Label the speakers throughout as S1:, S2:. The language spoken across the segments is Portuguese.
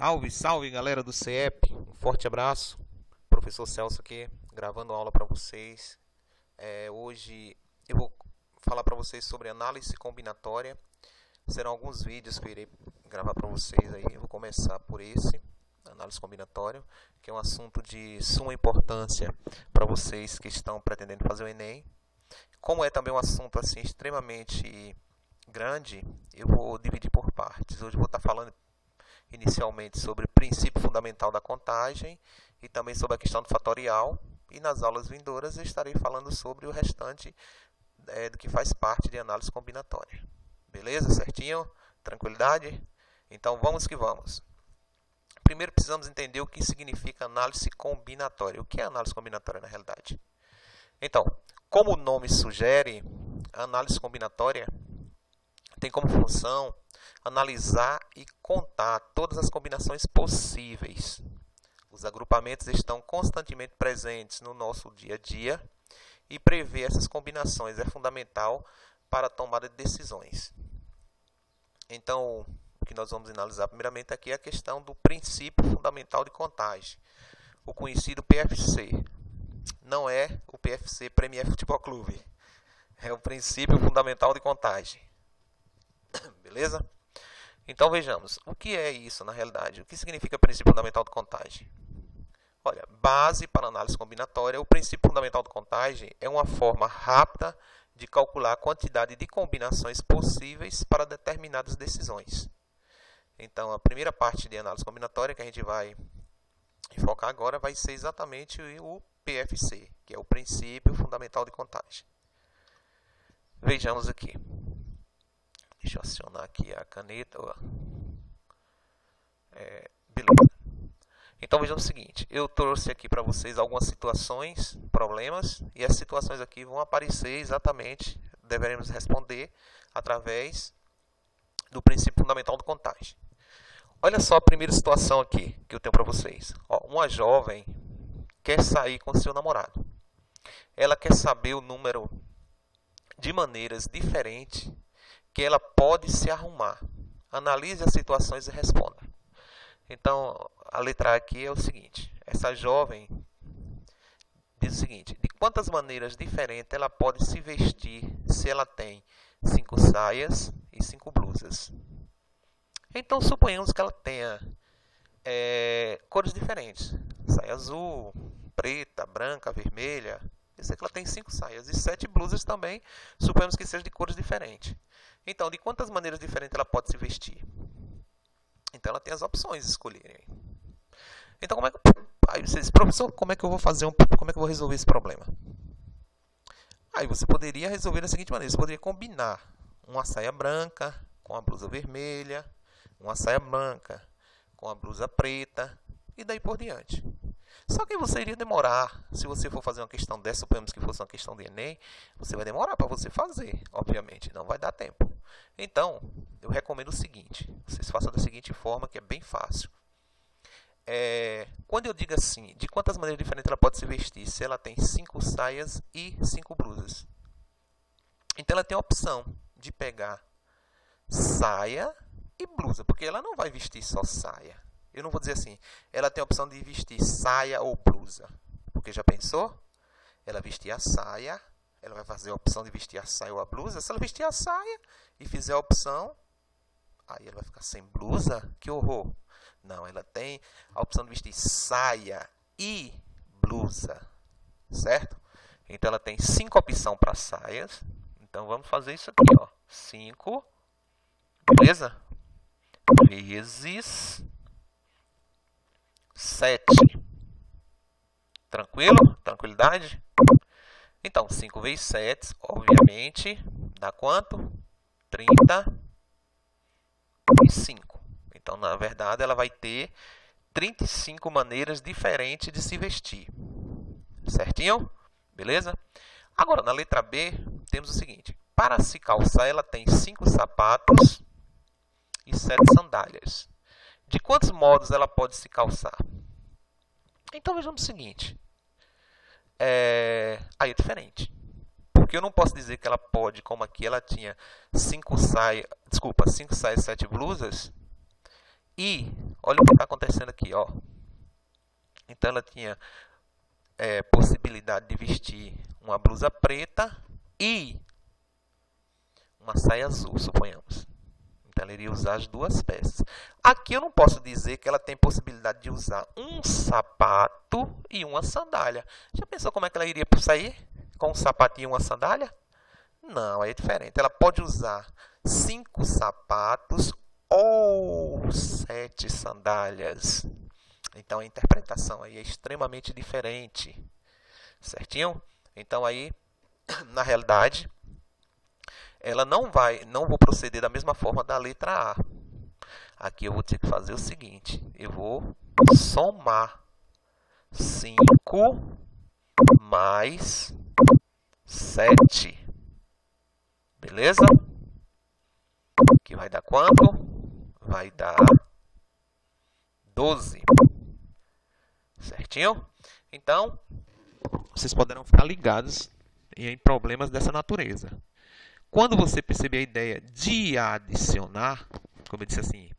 S1: Salve, salve galera do CEP, um forte abraço. Professor Celso aqui, gravando aula para vocês. Hoje eu vou falar para vocês sobre análise combinatória. Serão alguns vídeos que eu irei gravar para vocês aí. Eu vou começar por esse, análise combinatória, que é um assunto de suma importância para vocês que estão pretendendo fazer o Enem. Como é também um assunto assim extremamente grande, eu vou dividir por partes. Hoje eu vou estar falando inicialmente sobre o princípio fundamental da contagem e também sobre a questão do fatorial. E nas aulas vindouras eu estarei falando sobre o restante do que faz parte de análise combinatória. Beleza? Certinho? Tranquilidade? Então vamos que vamos. Primeiro precisamos entender o que significa análise combinatória. O que é análise combinatória na realidade? Então, como o nome sugere, a análise combinatória tem como função analisar e contar todas as combinações possíveis. Os agrupamentos estão constantemente presentes no nosso dia a dia e prever essas combinações é fundamental para a tomada de decisões. Então, o que nós vamos analisar primeiramente aqui é a questão do princípio fundamental de contagem, o conhecido PFC. Não é o PFC Premier Futebol Clube, é o princípio fundamental de contagem. Beleza? Então vejamos, o que é isso na realidade? O que significa princípio fundamental de contagem? Olha, base para análise combinatória, o princípio fundamental de contagem é uma forma rápida de calcular a quantidade de combinações possíveis para determinadas decisões. Então, a primeira parte de análise combinatória que a gente vai focar agora vai ser exatamente o PFC, que é o princípio fundamental de contagem. Vejamos aqui. Deixa eu acionar aqui a caneta. Beleza. Então vejamos o seguinte, eu trouxe aqui para vocês algumas situações, problemas, e as situações aqui vão aparecer exatamente, deveremos responder através do princípio fundamental de contagem. Olha só a primeira situação aqui que eu tenho para vocês. Uma jovem quer sair com seu namorado. Ela quer saber o número de maneiras diferentes que ela pode se arrumar. Analise as situações e responda. Então, a letra A aqui é o seguinte. Essa jovem diz o seguinte. De quantas maneiras diferentes ela pode se vestir se ela tem 5 saias e 5 blusas? Então, suponhamos que ela tenha cores diferentes. Saia azul, preta, branca, vermelha. Eu sei que ela tem 5 saias e 7 blusas também. Suponhamos que seja de cores diferentes. Então, de quantas maneiras diferentes ela pode se vestir? Então, ela tem as opções de escolherem. Então, aí você diz, professor, como é que eu vou resolver esse problema? Aí você poderia resolver da seguinte maneira. Você poderia combinar uma saia branca com a blusa vermelha, uma saia branca com a blusa preta e daí por diante. Só que você iria demorar, se você for fazer uma questão dessa, suponhamos que fosse uma questão de Enem, você vai demorar para você fazer, obviamente, não vai dar tempo. Então, eu recomendo o seguinte, vocês façam da seguinte forma, que é bem fácil. Quando eu digo assim, de quantas maneiras diferentes ela pode se vestir, se ela tem 5 saias e 5 blusas. Então, ela tem a opção de pegar saia e blusa, porque ela não vai vestir só saia. Eu não vou dizer assim, ela tem a opção de vestir saia ou blusa. Porque já pensou? Ela vestir a saia, ela vai fazer a opção de vestir a saia ou a blusa. Se ela vestir a saia e fizer a opção, aí ela vai ficar sem blusa? Que horror! Não, ela tem a opção de vestir saia e blusa. Certo? Então ela tem 5 opções para saias. Então vamos fazer isso aqui, ó. 5, beleza? Vezes 7. Tranquilo? Tranquilidade? Então, 5 vezes 7, obviamente, dá quanto? 35. Então, na verdade, ela vai ter 35 maneiras diferentes de se vestir. Certinho? Beleza? Agora, na letra B, temos o seguinte. Para se calçar, ela tem 5 sapatos e 7 sandálias. De quantos modos ela pode se calçar? Então vejamos o seguinte. Aí é diferente. Porque eu não posso dizer que ela pode, como aqui ela tinha 5 saias e 7 blusas, E olha o que está acontecendo aqui, ó. Então ela tinha possibilidade de vestir uma blusa preta e uma saia azul, suponhamos. Então ela iria usar as duas peças. Aqui eu não posso dizer que ela tem possibilidade de usar um sapato e uma sandália. Já pensou como é que ela iria sair com um sapato e uma sandália? Não, aí é diferente. Ela pode usar 5 sapatos ou 7 sandálias. Então a interpretação aí é extremamente diferente. Certinho? Então aí, na realidade, ela não vou proceder da mesma forma da letra A. Aqui eu vou ter que fazer o seguinte, eu vou somar 5 mais 7. Beleza? Que vai dar quanto? Vai dar 12. Certinho? Então, vocês poderão ficar ligados em problemas dessa natureza. Quando você perceber a ideia de adicionar, como eu disse assim,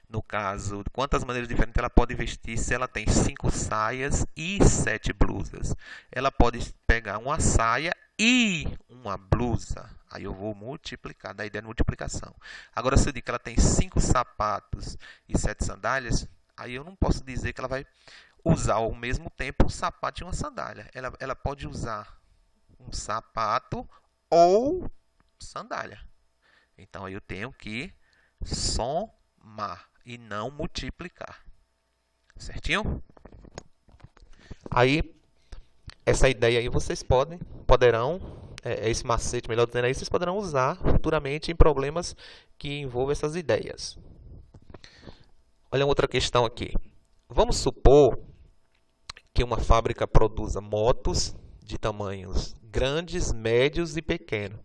S1: no caso, quantas maneiras diferentes ela pode vestir se ela tem 5 saias e 7 blusas? Ela pode pegar uma saia e uma blusa. Aí eu vou multiplicar, da ideia de multiplicação. Agora, se eu digo que ela tem 5 sapatos e 7 sandálias, aí eu não posso dizer que ela vai usar ao mesmo tempo um sapato e uma sandália. Ela pode usar um sapato ou sandália. Então eu tenho que somar e não multiplicar. Certinho? Aí, essa ideia aí vocês poderão, esse macete, melhor dizendo aí, vocês poderão usar futuramente em problemas que envolvam essas ideias. Olha outra questão aqui. Vamos supor que uma fábrica produza motos de tamanhos grandes, médios e pequenos,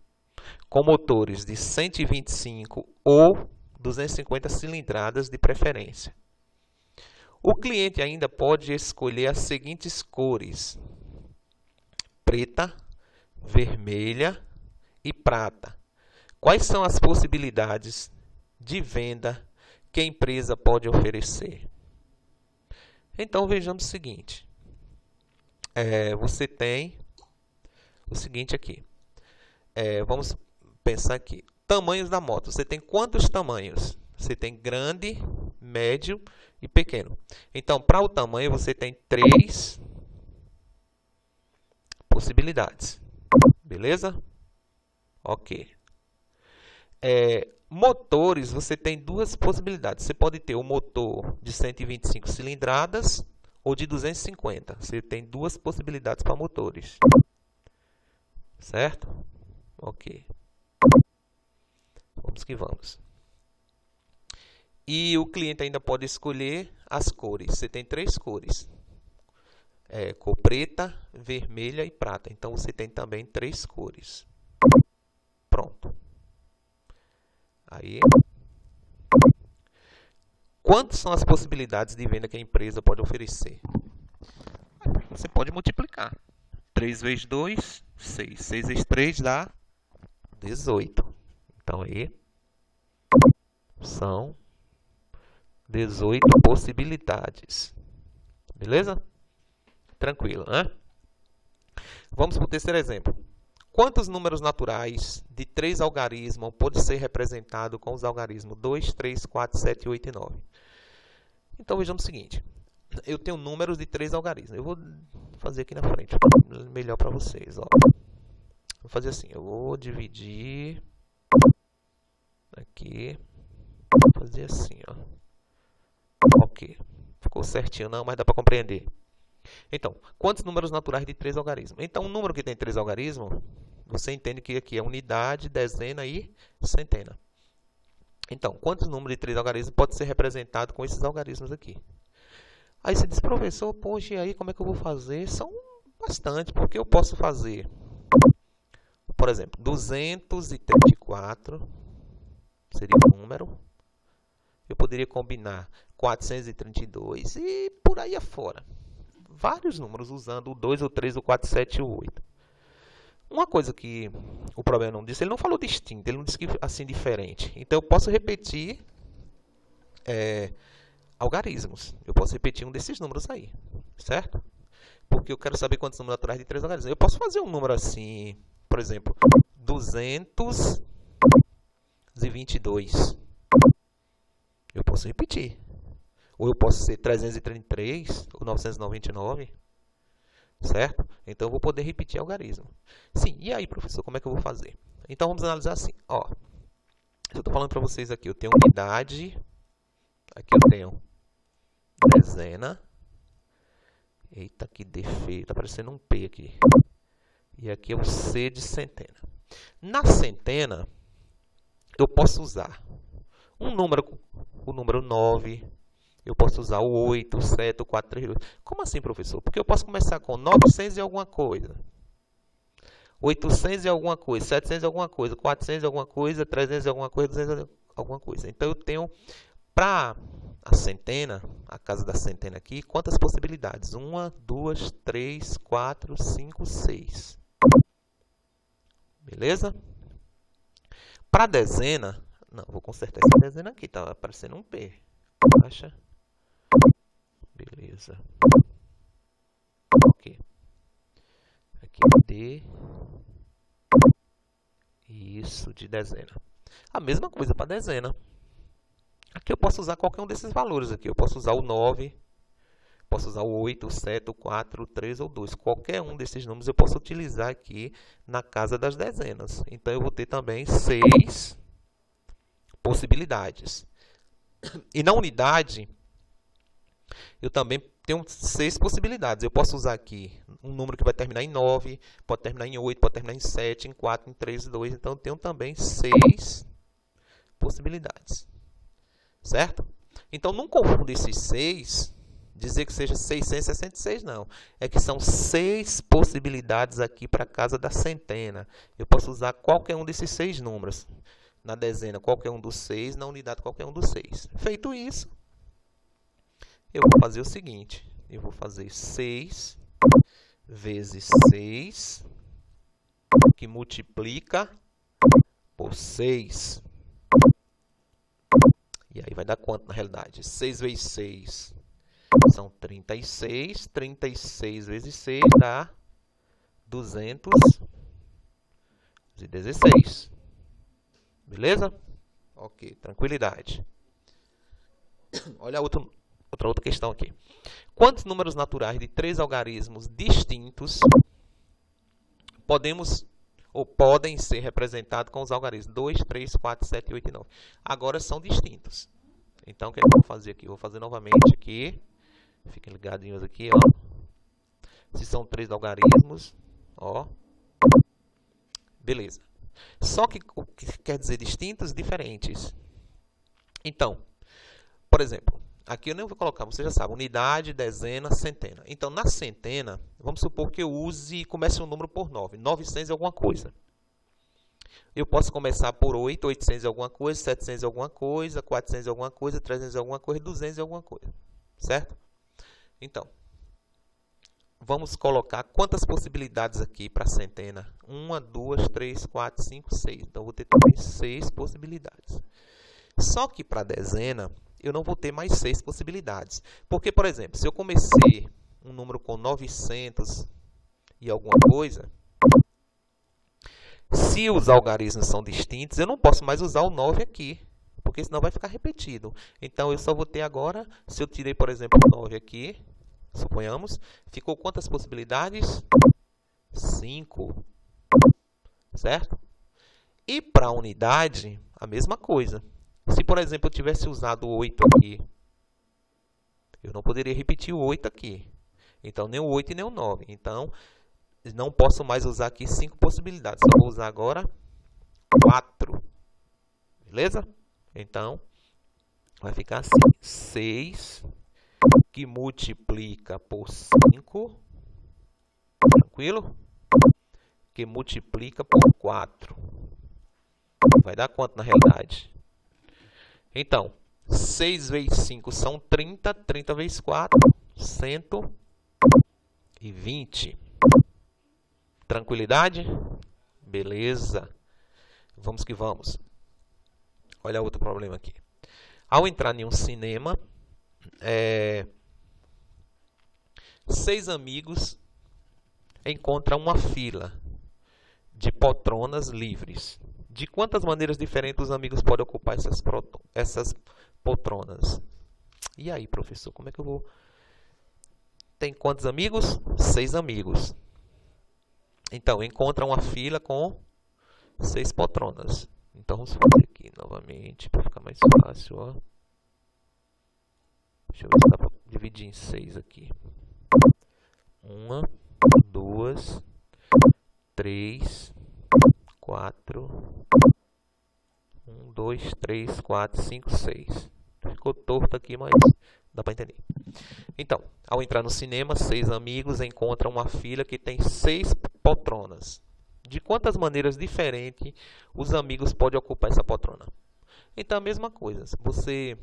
S1: com motores de 125 ou 250 cilindradas de preferência. O cliente ainda pode escolher as seguintes cores: preta, vermelha e prata. Quais são as possibilidades de venda que a empresa pode oferecer? Então vejamos o seguinte. Você tem o seguinte aqui. Vamos pensar aqui. Tamanhos da moto. Você tem quantos tamanhos? Você tem grande, médio e pequeno. Então, para o tamanho, você tem 3 possibilidades. Beleza? Ok. Motores, você tem 2 possibilidades. Você pode ter o motor de 125 cilindradas ou de 250. Você tem 2 possibilidades para motores. Certo? Ok. Vamos que vamos. E o cliente ainda pode escolher as cores. Você tem 3 cores. Cor preta, vermelha e prata. Então, você tem também 3 cores. Pronto. Aí. Quantas são as possibilidades de venda que a empresa pode oferecer? Você pode multiplicar. 3 vezes 2, 6. 6 vezes 3 dá 18. Então, aí são 18 possibilidades. Beleza? Tranquilo, né? Vamos para o terceiro exemplo. Quantos números naturais de 3 algarismos podem ser representados com os algarismos 2, 3, 4, 7, 8 e 9? Então, vejamos o seguinte. Eu tenho números de 3 algarismos. Eu vou fazer aqui na frente, melhor para vocês. Ó. Vou fazer assim. Eu vou dividir aqui. Vou fazer assim. Ó. Ok. Ficou certinho não, mas dá para compreender. Então, quantos números naturais de 3 algarismos? Então, um número que tem 3 algarismos, você entende que aqui é unidade, dezena e centena. Então, quantos números de 3 algarismos pode ser representado com esses algarismos aqui? Aí você diz, professor, poxa, e aí como é que eu vou fazer? São bastante, porque eu posso fazer, por exemplo, 234 seria um número. Eu poderia combinar 432 e por aí afora. Vários números usando o 2, o 3, o 4, o 7 e o 8. Uma coisa que o problema não disse, ele não falou distinto, ele não disse que assim diferente. Então eu posso repetir algarismos. Eu posso repetir um desses números aí, certo? Porque eu quero saber quantos números naturais de 3 algarismos. Eu posso fazer um número assim, por exemplo, 222. Eu posso repetir. Ou eu posso ser 333 ou 999, certo? Então, eu vou poder repetir algarismo. Sim, e aí, professor, como é que eu vou fazer? Então, vamos analisar assim. Ó, eu estou falando para vocês aqui, eu tenho unidade, aqui eu tenho dezena. Eita, que defeito, está parecendo um P aqui. E aqui é o C de centena. Na centena, eu posso usar um número, o número 9, eu posso usar o 8, o 7, o 4, 3, 2. Como assim, professor? Porque eu posso começar com 900 e alguma coisa, 800 e alguma coisa, 700 e alguma coisa, 400 e alguma coisa, 300 e alguma coisa, 200 e alguma coisa. Então, eu tenho, para a centena, a casa da centena aqui, quantas possibilidades? 1, 2, 3, 4, 5, 6. Beleza? Para a dezena, não, vou consertar essa dezena aqui, está aparecendo um P. Acha? Beleza. Ok. Aqui D. Isso, de dezena. A mesma coisa para dezena. Aqui eu posso usar qualquer um desses valores aqui. Eu posso usar o 9, posso usar o 8, o 7, o 4, o 3 ou o 2. Qualquer um desses números eu posso utilizar aqui na casa das dezenas. Então, eu vou ter também 6 possibilidades. E na unidade, eu também tenho 6 possibilidades. Eu posso usar aqui um número que vai terminar em 9, pode terminar em 8, pode terminar em 7, em 4, em 3, em 2. Então, eu tenho também 6 possibilidades. Certo? Então, não confunda esses 6, dizer que seja 666, não. É que são 6 possibilidades aqui para a casa da centena. Eu posso usar qualquer um desses 6 números. Na dezena, qualquer um dos 6. Na unidade, qualquer um dos 6. Feito isso, eu vou fazer o seguinte. Eu vou fazer 6 vezes 6, que multiplica por 6. E aí vai dar quanto na realidade? 6 vezes 6 são 36. 36 vezes 6 dá 216. Beleza? Ok, tranquilidade. Olha outra questão aqui. Quantos números naturais de 3 algarismos distintos podem ser representados com os algarismos 2, 3, 4, 7, 8 e 9? Agora são distintos. Então, o que é que eu vou fazer aqui? Eu vou fazer novamente aqui. Fiquem ligadinhos aqui, ó. Se são 3 algarismos, ó. Beleza. Só que o que quer dizer distintos? Diferentes. Então, por exemplo, aqui eu nem vou colocar, você já sabe, unidade, dezena, centena. Então, na centena, vamos supor que eu use e comece um número por 9. 900 e alguma coisa. Eu posso começar por 8, 800 e alguma coisa, 700 e alguma coisa, 400 e alguma coisa, 300 e alguma coisa, 200 e alguma coisa. Certo? Então, vamos colocar quantas possibilidades aqui para a centena? 1, 2, 3, 4, 5, 6. Então, eu vou ter também 6 possibilidades. Só que para a dezena, eu não vou ter mais 6 possibilidades. Porque, por exemplo, se eu comecei um número com 900 e alguma coisa, se os algarismos são distintos, eu não posso mais usar o 9 aqui, porque senão vai ficar repetido. Então, eu só vou ter agora, se eu tirei, por exemplo, o 9 aqui, suponhamos, ficou quantas possibilidades? 5. Certo? E para a unidade, a mesma coisa. Se, por exemplo, eu tivesse usado o 8 aqui, eu não poderia repetir o 8 aqui. Então, nem o 8 e nem o 9. Então, não posso mais usar aqui 5 possibilidades. Eu vou usar agora 4. Beleza? Então, vai ficar assim. 6 que multiplica por 5. Tranquilo? Que multiplica por 4. Vai dar quanto na realidade? Então, 6 vezes 5 são 30. 30 vezes 4, 120. Tranquilidade? Beleza. Vamos que vamos. Olha outro problema aqui. Ao entrar em um cinema, 6 amigos encontram uma fila de poltronas livres. De quantas maneiras diferentes os amigos podem ocupar essas poltronas? E aí, professor, como é que eu vou... Tem quantos amigos? 6 amigos. Então, encontra uma fila com 6 poltronas. Então, vamos fazer aqui novamente, para ficar mais fácil. Ó. Deixa eu ver se dá para dividir em 6 aqui. 1, 2, 3, 4... 1, 2, 3, 4, 5, 6. Ficou torto aqui, mas dá para entender. Então, ao entrar no cinema, 6 amigos encontram uma fila que tem 6 poltronas. De quantas maneiras diferentes os amigos podem ocupar essa poltrona? Então, a mesma coisa. Você,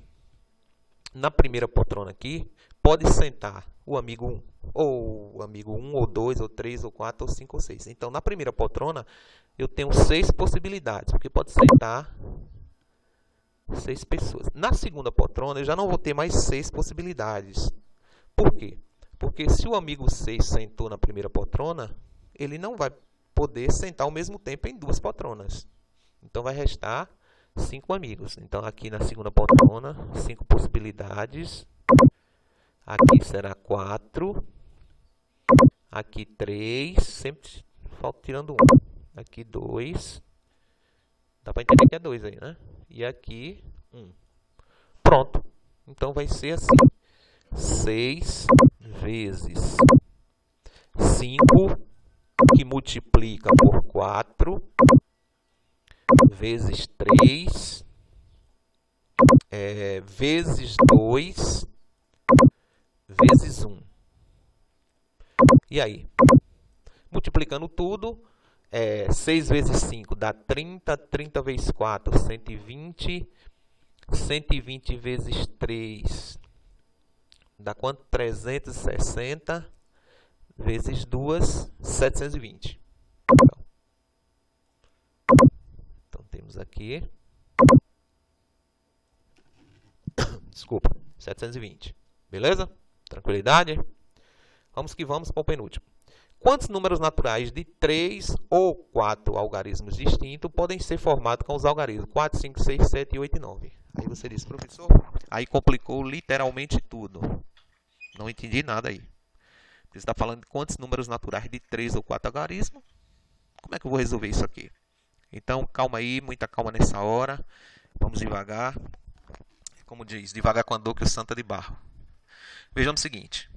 S1: na primeira poltrona aqui, pode sentar o amigo 1, ou o amigo 1, ou 2, ou 3, ou 4, ou 5, ou 6. Então, na primeira poltrona, eu tenho 6 possibilidades, porque pode sentar 6 pessoas. Na segunda poltrona, eu já não vou ter mais 6 possibilidades. Por quê? Porque se o amigo 6 sentou na primeira poltrona, ele não vai poder sentar ao mesmo tempo em 2 poltronas. Então, vai restar 5 amigos. Então, aqui na segunda poltrona, 5 possibilidades. Aqui será 4. Aqui 3. Sempre falta tirando 1. Aqui 2. Dá para entender que é 2 aí, né? E aqui 1. Pronto. Então, vai ser assim. 6 vezes 5, que multiplica por 4, vezes 3, vezes 2, vezes 1. E aí? Multiplicando tudo, 6 vezes 5 dá 30, 30 vezes 4, 120, 120 vezes 3 dá quanto? 360 vezes 2, 720. Então, temos aqui... Desculpa, 720. Beleza? Tranquilidade? Vamos que vamos para o penúltimo. Quantos números naturais de 3 ou 4 algarismos distintos podem ser formados com os algarismos 4, 5, 6, 7, 8 e 9? Aí você diz, professor, aí complicou literalmente tudo. Não entendi nada aí. Você está falando de quantos números naturais de 3 ou 4 algarismos? Como é que eu vou resolver isso aqui? Então, calma aí, muita calma nessa hora. Vamos devagar. Como diz, devagar com a dor que o santo é de barro. Vejamos o seguinte.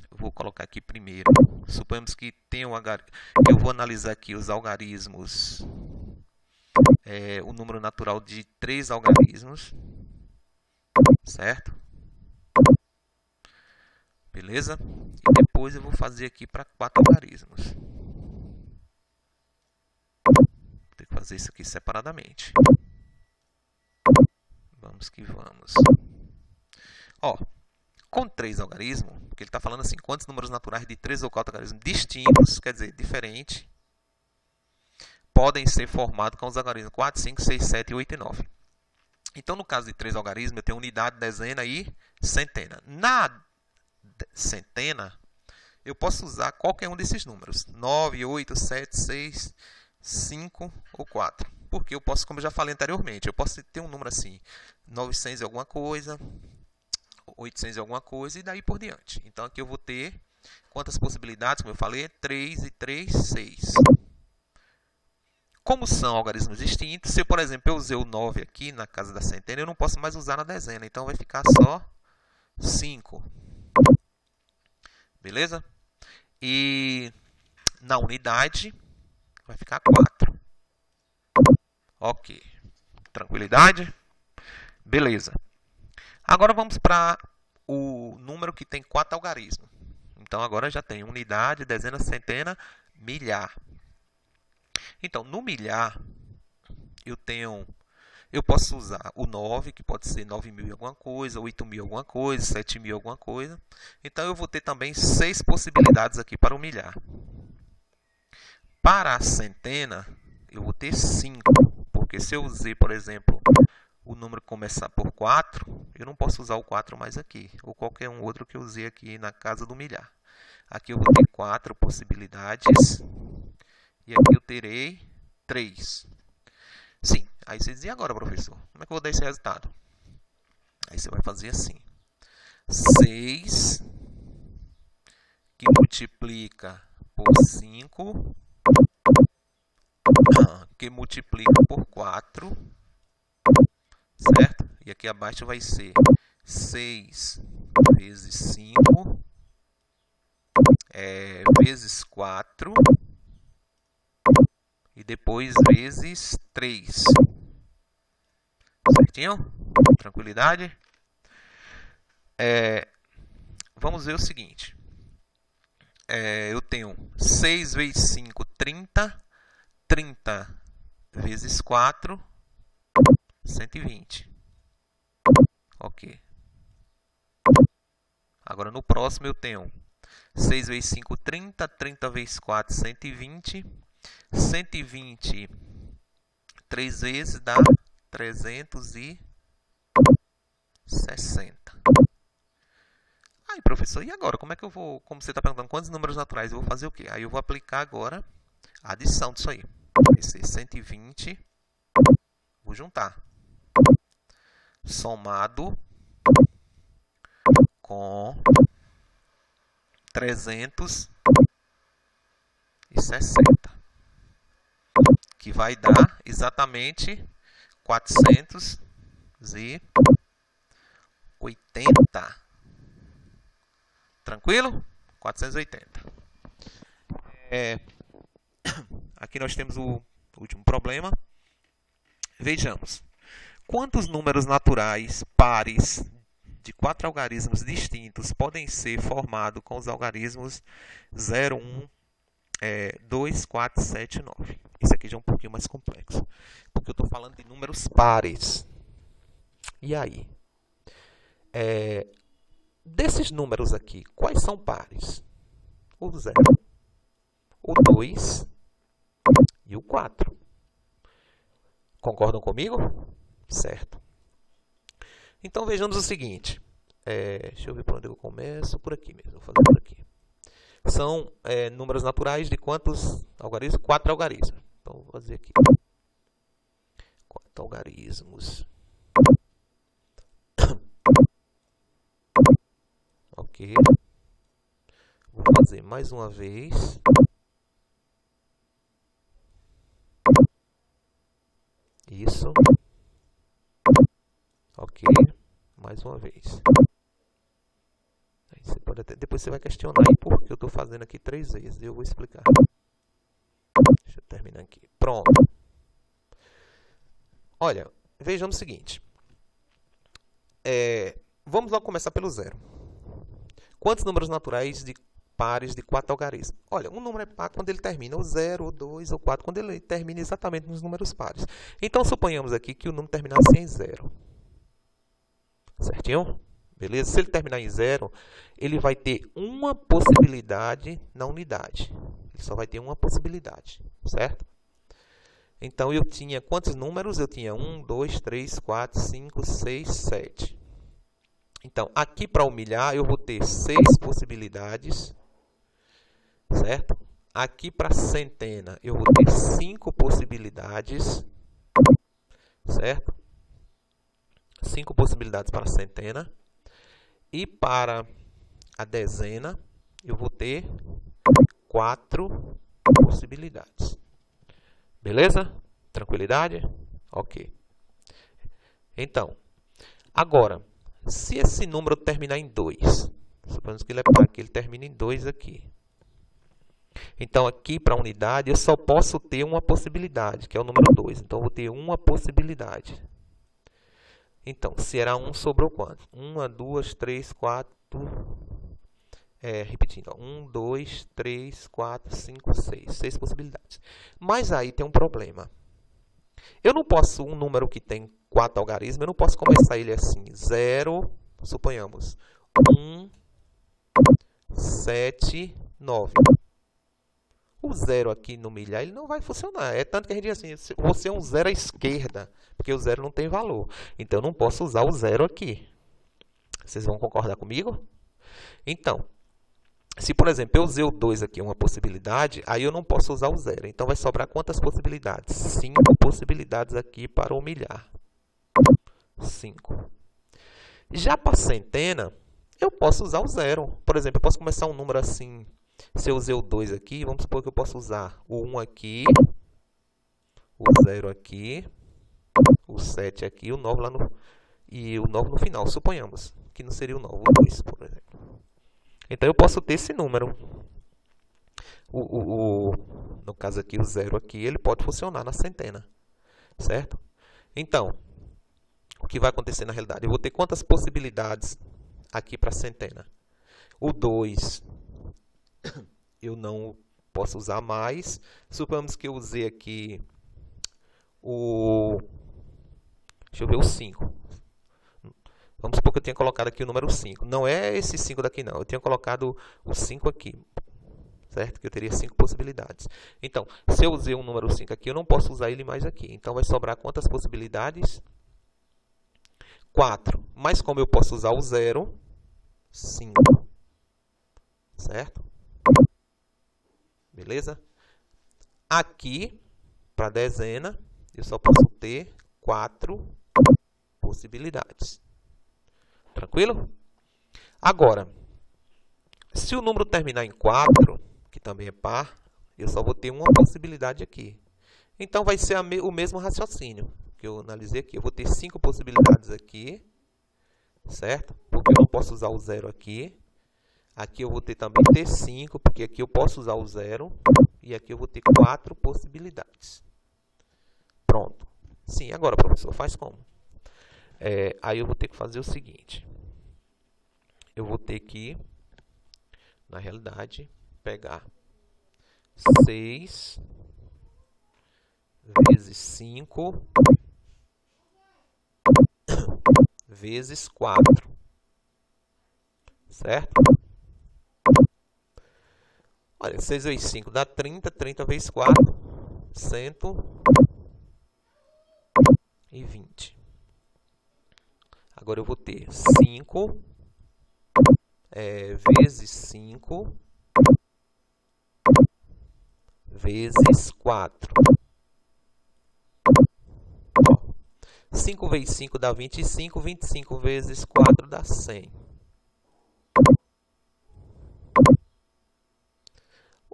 S1: Eu vou colocar aqui primeiro. Suponhamos que tem um algarismo. Eu vou analisar aqui os algarismos. O número natural de 3 algarismos. Certo? Beleza? E depois eu vou fazer aqui para 4 algarismos. Vou ter que fazer isso aqui separadamente. Vamos que vamos. Ó, com 3 algarismos, porque ele está falando assim, quantos números naturais de 3 ou 4 algarismos distintos, quer dizer, diferentes, podem ser formados com os algarismos 4, 5, 6, 7, 8 e 9. Então, no caso de 3 algarismos, eu tenho unidade, dezena e centena. Na centena, eu posso usar qualquer um desses números. 9, 8, 7, 6, 5 ou 4. Porque eu posso, como eu já falei anteriormente, eu posso ter um número assim, 900 e alguma coisa, 800 e alguma coisa, e daí por diante. Então, aqui eu vou ter quantas possibilidades, como eu falei? 3 e 3, 6. Como são algarismos distintos, se eu, por exemplo, eu usei o 9 aqui na casa da centena, eu não posso mais usar na dezena. Então, vai ficar só 5. Beleza? E na unidade, vai ficar 4. Ok. Tranquilidade? Beleza. Agora vamos para o número que tem 4 algarismos. Então, agora já tem unidade, dezena, centena, milhar. Então, no milhar, eu posso usar o 9, que pode ser 9.000 e alguma coisa, 8.000 alguma coisa, 7.000 alguma coisa. Então, eu vou ter também 6 possibilidades aqui para o milhar. Para a centena, eu vou ter 5, porque se eu usei, por exemplo, o número começar por 4, eu não posso usar o 4 mais aqui, ou qualquer um outro que eu usei aqui na casa do milhar. Aqui eu vou ter 4 possibilidades, e aqui eu terei 3. Sim, aí você diz, e agora, professor? Como é que eu vou dar esse resultado? Aí você vai fazer assim. 6 que multiplica por 5, que multiplica por 4, certo? E aqui abaixo vai ser 6 vezes 5, vezes 4, e depois vezes 3. Certinho? Tranquilidade? Vamos ver o seguinte. Eu tenho 6 vezes 5, 30. 30 vezes 4, 120. Ok. Agora no próximo eu tenho 6 vezes 5, 30. 30 vezes 4, 120. 120 3 vezes dá 360. Aí, professor, e agora? Como é que eu vou, como você está perguntando, quantos números naturais? Eu vou fazer o quê? Aí eu vou aplicar agora a adição disso aí. Vai ser 120, vou juntar, somado com 360, que vai dar exatamente 480. Tranquilo? 480. Aqui nós temos o último problema. Vejamos. Quantos números naturais pares de 4 algarismos distintos podem ser formados com os algarismos 0, 1, 2, 4, 7, 9? Isso aqui já é um pouquinho mais complexo, porque eu estou falando de números pares. E aí? Desses números aqui, quais são pares? O 0, o 2 e o 4. Concordam comigo? Certo. Então vejamos o seguinte. Deixa eu ver por onde eu começo. Por aqui mesmo. Vou fazer por aqui. São números naturais de quantos algarismos? 4 algarismos. Então vou fazer aqui. 4 algarismos. Ok. Vou fazer mais uma vez. Isso. Ok. Mais uma vez. Aí você pode até, depois você vai questionar aí por que eu estou fazendo aqui 3 vezes. Eu vou explicar. Deixa eu terminar aqui. Pronto. Olha, vejamos o seguinte. Vamos logo começar pelo 0. Quantos números naturais de pares de 4 algarismos? Olha, um número é par quando ele termina o 0, o 2 ou 4, quando ele termina exatamente nos números pares. Então, suponhamos aqui que o número terminasse em 0. Certinho? Beleza? Se ele terminar em 0, ele vai ter uma possibilidade na unidade. Ele só vai ter uma possibilidade, certo? Então, eu tinha quantos números? Eu tinha 1, 2, 3, 4, 5, 6, 7. Então, aqui para humilhar, eu vou ter 6 possibilidades, certo? Aqui para centena, eu vou ter 5 possibilidades, certo? 5 possibilidades para a centena. E para a dezena, eu vou ter 4 possibilidades. Beleza? Tranquilidade? Ok. Então, agora, se esse número terminar em 2, suponhamos que ele é par, que ele termina em 2 aqui. Então, aqui para a unidade, eu só posso ter uma possibilidade, que é o número 2. Então, eu vou ter uma possibilidade. Então, se era 1, sobrou quanto? 1, 2, 3, 4... repetindo. 1, 2, 3, 4, 5, 6. 6 possibilidades. Mas aí tem um problema. Eu não posso, um número que tem 4 algarismos, eu não posso começar ele assim. 0, suponhamos, 1, 7, 9. O zero aqui no milhar ele não vai funcionar. É tanto que a gente diz assim, você é um zero à esquerda, porque o zero não tem valor. Então, eu não posso usar o zero aqui. Vocês vão concordar comigo? Então, se, por exemplo, eu usei o 2 aqui, uma possibilidade, aí eu não posso usar o zero. Então, vai sobrar quantas possibilidades? 5 possibilidades aqui para o milhar. 5. Já para centena, eu posso usar o zero. Por exemplo, eu posso começar um número assim. Se eu usei o 2 aqui, vamos supor que eu posso usar o 1 aqui, o 0 aqui, o 7 aqui, o 9 lá no, e o 9 no final. Suponhamos que não seria o 9, o 2, por exemplo. Então, eu posso ter esse número. No caso aqui, o 0 aqui, ele pode funcionar na centena. Certo? Então, o que vai acontecer na realidade? Eu vou ter quantas possibilidades aqui para a centena? O 2, eu não posso usar mais. Suponhamos que eu usei aqui deixa eu ver, o 5. Vamos supor que eu tenha colocado aqui o número 5. Não é esse 5 daqui, não. Eu tinha colocado o 5 aqui. Certo? Que eu teria 5 possibilidades. Então, se eu usei o número 5 aqui, eu não posso usar ele mais aqui. Então, vai sobrar quantas possibilidades? 4. Mas como eu posso usar o 0, 5. Certo? Beleza? Aqui, para dezena, eu só posso ter 4 possibilidades. Tranquilo? Agora, se o número terminar em 4, que também é par, eu só vou ter uma possibilidade aqui. Então, vai ser o mesmo raciocínio que eu analisei aqui. Eu vou ter 5 possibilidades aqui, certo? Porque eu não posso usar o 0 aqui. Aqui eu vou ter também ter 5, porque aqui eu posso usar o 0. E aqui eu vou ter 4 possibilidades. Pronto. Sim, agora, professor, faz como? Aí eu vou ter que fazer o seguinte. Eu vou ter que, na realidade, pegar 6 vezes 5 vezes 4. Certo? Olha, 6 vezes 5 dá 30. 30 vezes 4, 120. Agora eu vou ter 5 vezes 5 vezes 4. 5 vezes 5 dá 25. 25 vezes 4 dá 100.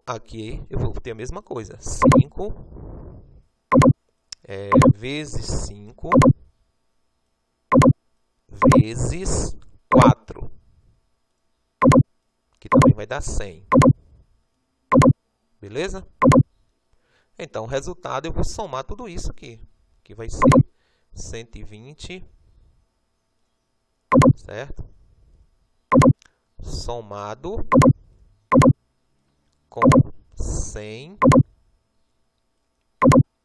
S1: Aqui eu vou ter a mesma coisa. 5 vezes 5 vezes 4. Que também vai dar 100. Beleza? Então, o resultado, eu vou somar tudo isso aqui. Que vai ser 120. Certo? Somado com 100.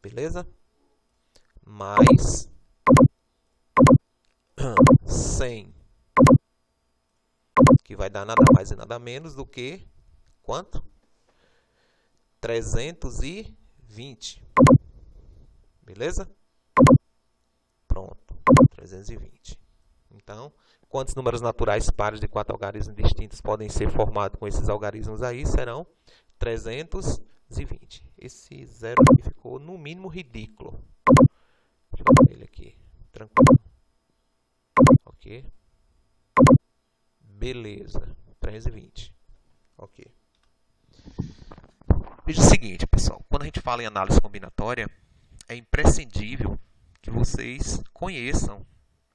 S1: Beleza? Mais 100. Que vai dar nada mais e nada menos do que quanto? 320. Beleza? Pronto. 320. Então, quantos números naturais pares de 4 algarismos distintos podem ser formados com esses algarismos aí? Serão 320. Esse zero aqui ficou, no mínimo, ridículo. Deixa eu ver ele aqui. Tranquilo. Ok? Beleza. 320. Ok. Veja o seguinte, pessoal. Quando a gente fala em análise combinatória, é imprescindível que vocês conheçam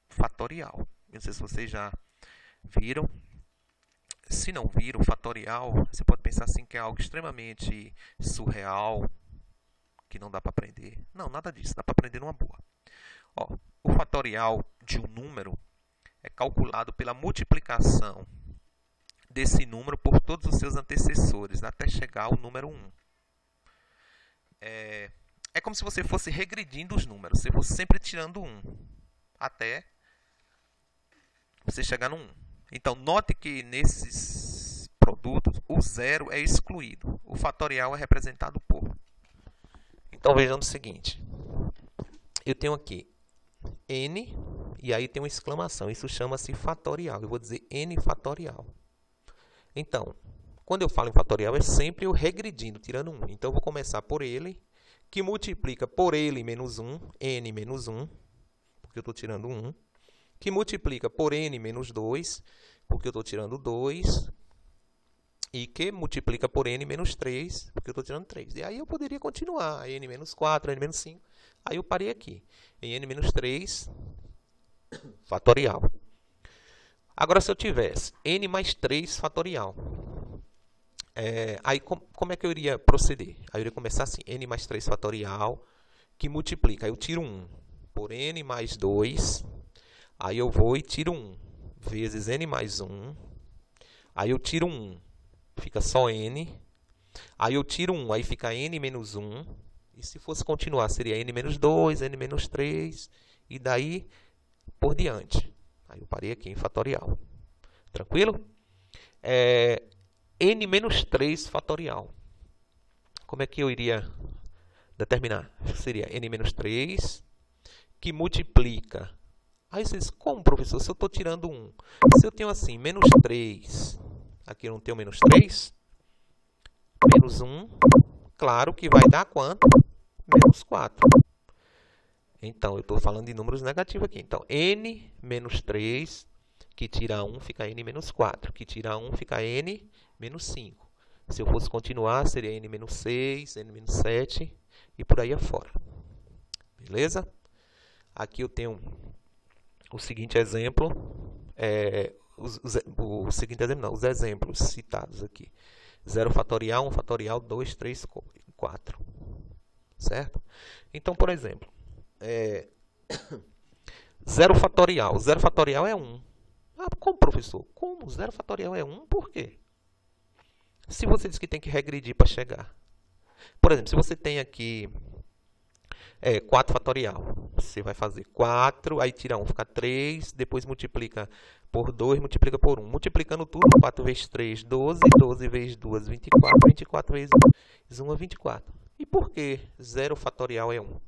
S1: fatorial. Não sei se vocês já viram. Se não viram, fatorial, você pode pensar assim que é algo extremamente surreal, que não dá para aprender. Não, nada disso. Dá para aprender numa boa. Ó, o fatorial de um número é calculado pela multiplicação desse número por todos os seus antecessores, até chegar ao número 1. É como se você fosse regredindo os números. Você fosse sempre tirando 1, até você chegar no 1. Então, note que nesses produto, o zero é excluído. O fatorial é representado por. Então vejamos o seguinte. Eu tenho aqui n, e aí tem uma exclamação. Isso chama-se fatorial. Eu vou dizer n fatorial. Então, quando eu falo em fatorial, é sempre eu regredindo, tirando 1. Então, eu vou começar por ele, que multiplica por ele menos 1, n menos 1, porque eu estou tirando 1, que multiplica por n menos 2, porque eu estou tirando 2, e que multiplica por n menos 3, porque eu estou tirando 3. E aí eu poderia continuar, n menos 4, n menos 5. Aí eu parei aqui, em n menos 3, fatorial. Agora, se eu tivesse n mais 3 fatorial, aí como é que eu iria proceder? Aí eu iria começar assim, n mais 3 fatorial, que multiplica. Aí eu tiro 1 por n mais 2, aí eu vou e tiro 1 vezes n mais 1, aí eu tiro 1, fica só n, aí eu tiro 1, aí fica n menos 1, e se fosse continuar seria n menos 2, n menos 3, e daí por diante. Aí eu parei aqui em fatorial. Tranquilo? N menos 3 fatorial. Como é que eu iria determinar? Seria n menos 3, que multiplica. Aí vocês, como, professor? Se eu estou tirando 1. Se eu tenho assim, menos 3, aqui eu não tenho menos 3, menos 1, claro que vai dar quanto? Menos 4. Então, eu estou falando de números negativos aqui. Então, n menos 3, que tira 1, fica n menos 4. Que tira 1, fica n menos 5. Se eu fosse continuar, seria n menos 6, n menos 7 e por aí afora. Beleza? Aqui eu tenho o seguinte exemplo. Os exemplos citados aqui. 0 fatorial, 1 fatorial, 2, 3, 4. Certo? Então, por exemplo, 0 fatorial. 0 fatorial é 1. Ah, como, professor? Como? 0 fatorial é 1? Por quê? Se você diz que tem que regredir para chegar. Por exemplo, se você tem aqui 4 fatorial, você vai fazer 4, aí tira 1, fica 3, depois multiplica por 2, multiplica por 1. Multiplicando tudo, 4 vezes 3, 12, 12 vezes 2, 24, 24 vezes 1 é 24. E por que 0 fatorial é 1?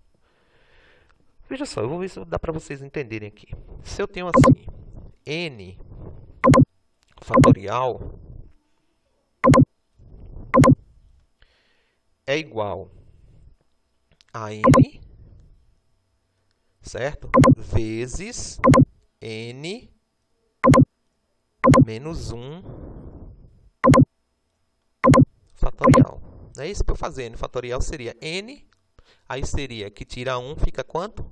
S1: Veja só, eu vou ver se dá para vocês entenderem aqui. Se eu tenho assim, n fatorial é igual a n, certo? Vezes n menos 1 fatorial. Não é isso que eu fazer. N fatorial seria n, aí seria que tira 1, fica quanto?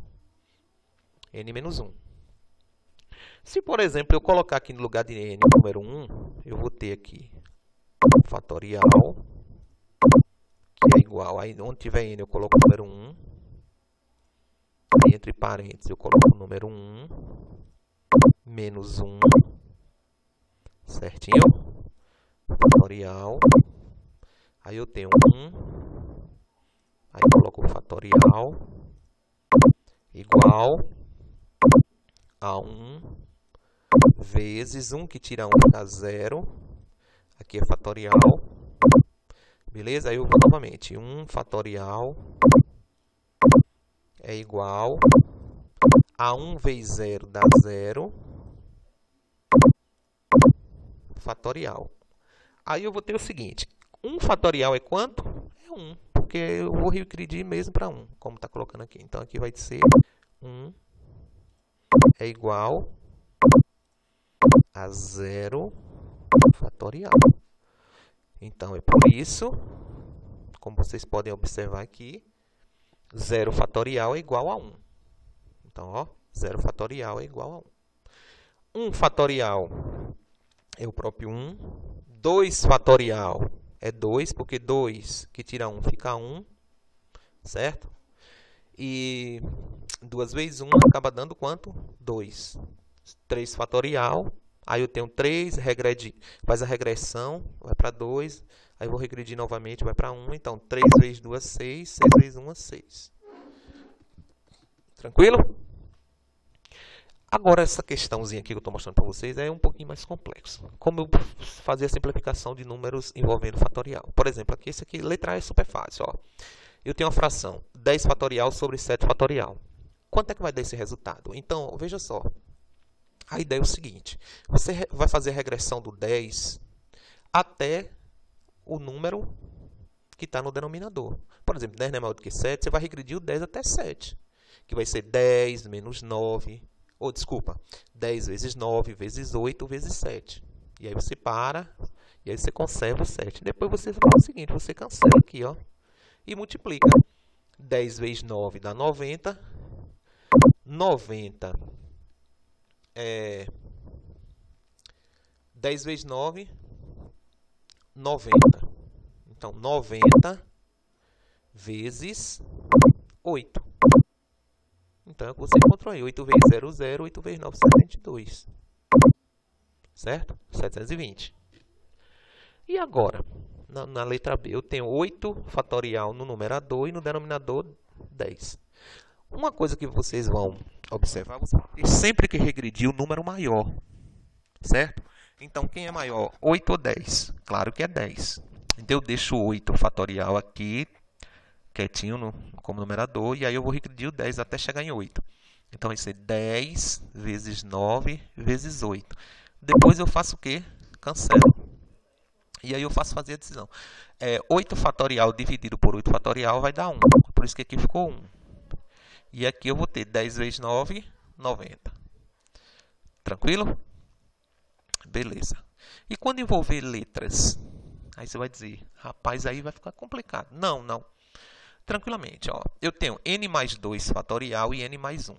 S1: N menos 1. Se, por exemplo, eu colocar aqui no lugar de n o número 1, eu vou ter aqui fatorial, que é igual, aí onde tiver n eu coloco o número 1, aí entre parênteses eu coloco o número 1, menos 1, certinho? Fatorial, aí eu tenho 1, aí eu coloco o fatorial, igual a 1 vezes 1 que tira 1 fica 0, aqui é fatorial, beleza? Aí eu vou novamente, 1 fatorial é igual a 1 vezes 0 dá 0, fatorial. Aí eu vou ter o seguinte, 1 fatorial é quanto? É 1, porque eu vou regredir mesmo para 1, como está colocando aqui. Então, aqui vai ser 1 é igual a 0 fatorial. Então, é por isso, como vocês podem observar aqui, 0 fatorial é igual a 1. Então, ó, 0 fatorial é igual a 1. 1 fatorial é o próprio 1. 2 fatorial é 2, porque 2 que tira 1 fica 1, certo? E 2 vezes 1 acaba dando quanto? 2. 3 fatorial, aí eu tenho 3, regrede, faz a regressão, vai para 2, aí eu vou regredir novamente, vai para 1, então 3 vezes 2 é 6, 6 vezes 1 é 6. Tranquilo? Agora, essa questãozinha aqui que eu estou mostrando para vocês é um pouquinho mais complexo. Como eu fazer a simplificação de números envolvendo fatorial. Por exemplo, aqui, esse aqui, letra A é super fácil. Ó. Eu tenho uma fração 10 fatorial sobre 7 fatorial. Quanto é que vai dar esse resultado? Então, veja só. A ideia é o seguinte. Você vai fazer a regressão do 10 até o número que está no denominador. Por exemplo, 10 não é maior do que 7, você vai regredir o 10 até 7. Que vai ser 10 menos 9... Ou, desculpa, 10 vezes 9 vezes 8 vezes 7. E aí você para, e aí você conserva o 7. Depois você faz o seguinte, você cancela aqui, ó, e multiplica. 10 vezes 9 dá 90. 90 é 10 vezes 9, 90. Então, 90 vezes 8. Então, é o que você encontrou aí. 8 vezes 0, 0. 8 vezes 9, 72. Certo? 720. E agora, na letra B, eu tenho 8 fatorial no numerador e no denominador 10. Uma coisa que vocês vão observar, você vai ter sempre que regredir o número maior. Certo? Então, quem é maior? 8 ou 10? Claro que é 10. Então, eu deixo o 8 fatorial aqui, quietinho como numerador, e aí eu vou regredir o 10 até chegar em 8. Então, vai ser 10 vezes 9 vezes 8. Depois eu faço o quê? Cancelo. E aí eu faço fazer a decisão. 8 fatorial dividido por 8 fatorial vai dar 1. Por isso que aqui ficou 1. E aqui eu vou ter 10 vezes 9, 90. Tranquilo? Beleza. E quando envolver letras? Aí você vai dizer, rapaz, aí vai ficar complicado. Não, não. Tranquilamente, ó. Eu tenho n mais 2 fatorial e n mais 1.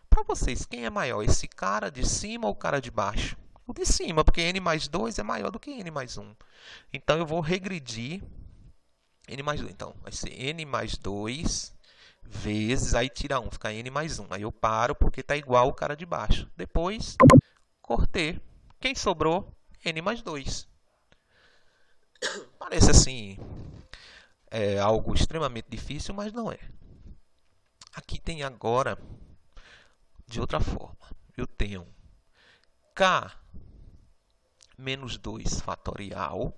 S1: Para vocês, quem é maior? Esse cara de cima ou o cara de baixo? O de cima, porque n mais 2 é maior do que n mais 1. Então, eu vou regredir n mais 2. Então, vai ser n mais 2 vezes, aí tira 1, fica n mais 1. Aí eu paro porque está igual o cara de baixo. Depois, cortei. Quem sobrou? N mais 2. Parece assim, algo extremamente difícil, mas não é. Aqui tem agora, de outra forma, eu tenho k menos 2 fatorial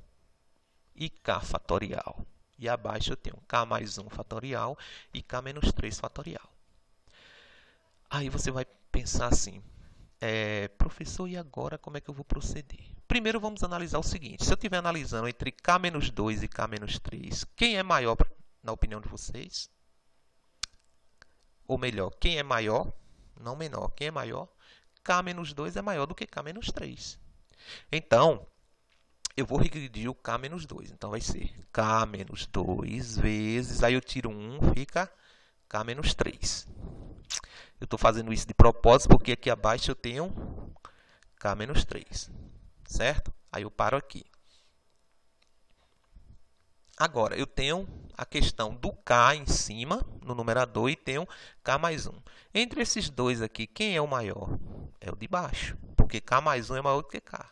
S1: e k fatorial. E abaixo eu tenho k mais 1 fatorial e k menos 3 fatorial. Aí você vai pensar assim, professor, e agora como é que eu vou proceder? Primeiro vamos analisar o seguinte, se eu estiver analisando entre k menos 2 e k menos 3, quem é maior na opinião de vocês? Ou melhor, quem é maior? Não menor, quem é maior? K menos 2 é maior do que K menos 3. Então, eu vou regredir o K menos 2. Então, vai ser K menos 2 vezes, aí eu tiro 1, fica K menos 3. Eu estou fazendo isso de propósito, porque aqui abaixo eu tenho K menos 3. Certo? Aí eu paro aqui. Agora, eu tenho a questão do K em cima, no numerador, e tenho K mais 1. Entre esses dois aqui, quem é o maior? É o de baixo, porque K mais 1 é maior do que K.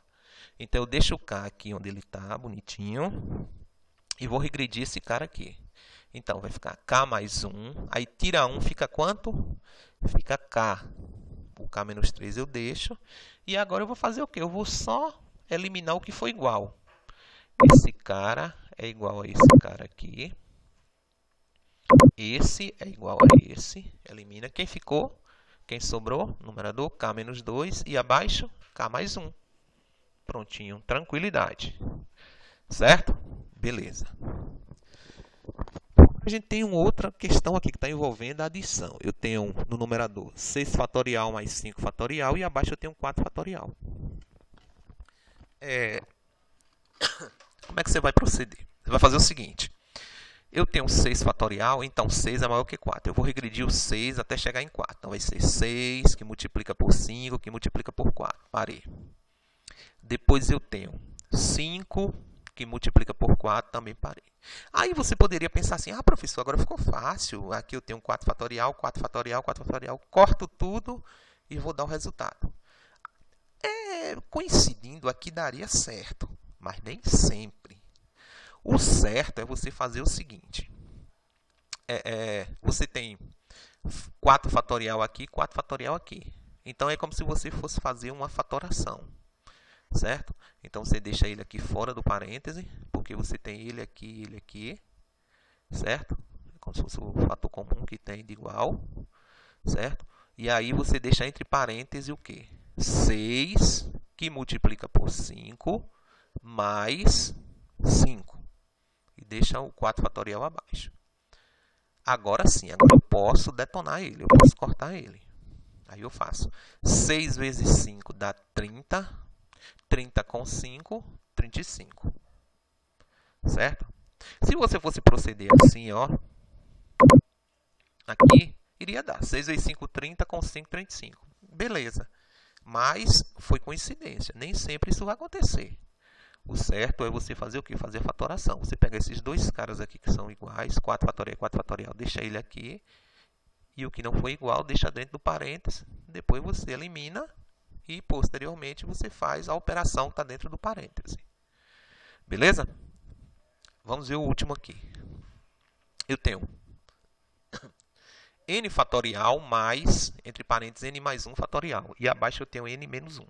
S1: Então, eu deixo o K aqui onde ele está, bonitinho, e vou regredir esse cara aqui. Então, vai ficar K mais 1, aí tira 1, fica quanto? Fica K. O K menos 3 eu deixo. E agora eu vou fazer o quê? Eu vou só eliminar o que for igual. Esse cara é igual a esse cara aqui. Esse é igual a esse. Elimina. Quem ficou? Quem sobrou? Numerador K menos 2. E abaixo, K mais 1. Prontinho. Tranquilidade. Certo? Beleza. A gente tem uma outra questão aqui que está envolvendo a adição. Eu tenho no numerador 6 fatorial mais 5 fatorial. E abaixo eu tenho 4 fatorial. Como é que você vai proceder? Você vai fazer o seguinte. Eu tenho 6 fatorial, então 6 é maior que 4. Eu vou regredir o 6 até chegar em 4. Então, vai ser 6 que multiplica por 5, que multiplica por 4. Parei. Depois eu tenho 5 que multiplica por 4, também parei. Aí você poderia pensar assim, professor, agora ficou fácil. Aqui eu tenho 4 fatorial, 4 fatorial, 4 fatorial. Corto tudo e vou dar o resultado. Coincidindo aqui daria certo, mas nem sempre. O certo é você fazer o seguinte. Você tem 4 fatorial aqui, 4 fatorial aqui. Então é como se você fosse fazer uma fatoração, certo? Então você deixa ele aqui fora do parêntese, porque você tem ele aqui, certo? É como se fosse o fator comum que tem de igual, certo? E aí você deixa entre parênteses o quê? 6 que multiplica por 5 mais 5. E deixa o 4 fatorial abaixo. Agora sim, agora eu posso detonar ele, eu posso cortar ele. Aí eu faço 6 vezes 5 dá 30. 30 com 5, 35. Certo? Se você fosse proceder assim, ó, aqui, iria dar 6 vezes 5, 30, com 5, 35. Beleza. Mas foi coincidência. Nem sempre isso vai acontecer. O certo é você fazer o quê? Fazer a fatoração. Você pega esses dois caras aqui que são iguais, 4 fatorial, 4 fatorial, deixa ele aqui. E o que não foi igual, deixa dentro do parênteses. Depois você elimina e, posteriormente, você faz a operação que está dentro do parêntese. Beleza? Vamos ver o último aqui. Eu tenho n fatorial mais, entre parênteses, n mais 1 fatorial. E abaixo eu tenho n menos 1.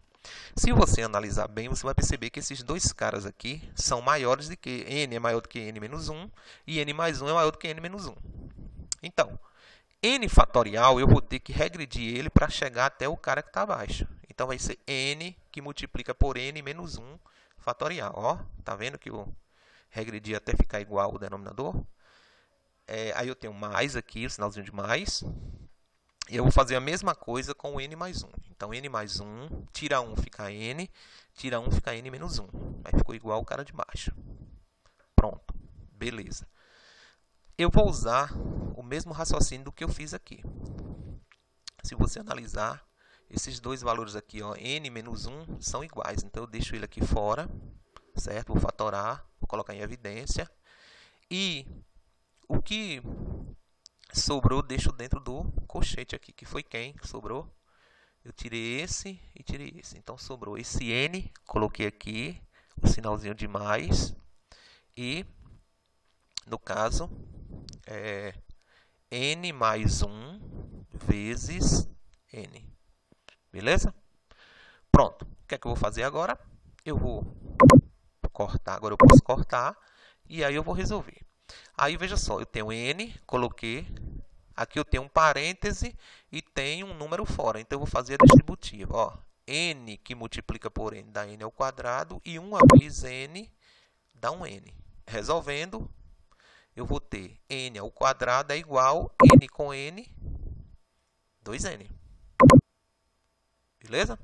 S1: Se você analisar bem, você vai perceber que esses dois caras aqui são maiores do que n é maior do que n menos 1 e n mais 1 é maior do que n menos 1. Então, n fatorial eu vou ter que regredir ele para chegar até o cara que está abaixo. Então vai ser n que multiplica por n menos 1 fatorial. Ó, tá vendo que eu regredi até ficar igual o denominador? Aí eu tenho mais aqui, o sinalzinho de mais. E eu vou fazer a mesma coisa com o n mais 1. Então, n mais 1, tira 1 fica n, tira 1 fica n menos 1. Aí ficou igual o cara de baixo. Pronto, beleza. Eu vou usar o mesmo raciocínio do que eu fiz aqui. Se você analisar, esses dois valores aqui, ó, n menos 1, são iguais. Então, eu deixo ele aqui fora, certo? Vou fatorar, vou colocar em evidência. E o que sobrou, deixo dentro do colchete aqui, que foi quem sobrou. Eu tirei esse e tirei esse. Então, sobrou esse n, coloquei aqui o sinalzinho de mais. E, no caso, n mais 1 vezes n. Beleza? Pronto. O que é que eu vou fazer agora? Eu vou cortar. Agora eu posso cortar. E aí eu vou resolver. Aí, veja só. Eu tenho n, coloquei. Aqui eu tenho um parêntese e tenho um número fora. Então, eu vou fazer a distributiva. Ó, n que multiplica por n dá n ao quadrado. E 1 vezes n dá um n. Resolvendo, eu vou ter n ao quadrado é igual n com n, 2n. Beleza?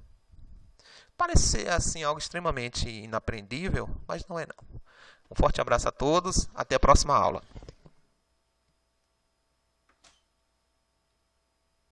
S1: Parece ser assim, algo extremamente inaprendível, mas não é não. Um forte abraço a todos. Até a próxima aula.